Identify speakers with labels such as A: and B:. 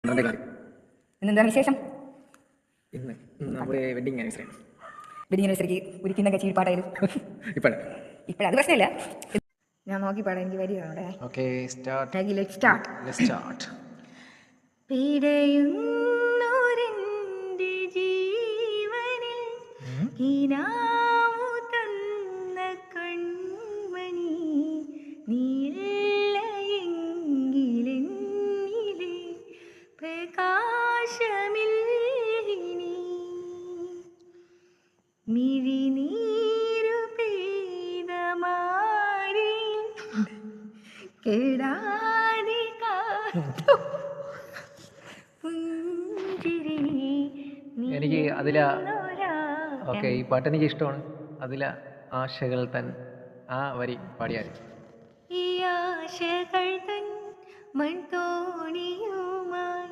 A: കാര്യം.
B: ഇന്നെന്താണ് വിശേഷം?
A: ഇന്ന് നമ്മുടെ വെഡിങ് ആനിവേഴ്സറി.
B: വെഡിങ് ആനിവേഴ്സറിക്ക് ഒരിക്കുന്ന കച്ചേരി പാട്ടായാലും ഇപ്പോഴത് പ്രശ്നമില്ല. ഞാൻ നോക്കി പാടാം, എനിക്ക് വരി അവിടെ.
A: Okay, start.
B: Let's start.
A: Let's start.
B: പിടയുന്നൊരെൻ്റെ ജീവനിൽ കിനാവു തന്ന കൺമണി നീലയെങ്കിലെന്നിലെ പ്രകാശമില്ലിനി മിഴിനീരു പെയ്ത മാറി കേടാതെ കാത്തു
A: എനിക്ക് അതില ഓക്കെ, ഈ പാട്ട് എനിക്ക് ഇഷ്ടമാണ്. അതില ആശകൾ തൻ ആ വരി പാടിയാൽ
B: ഈ ആശകൾ തൻ മൺതോ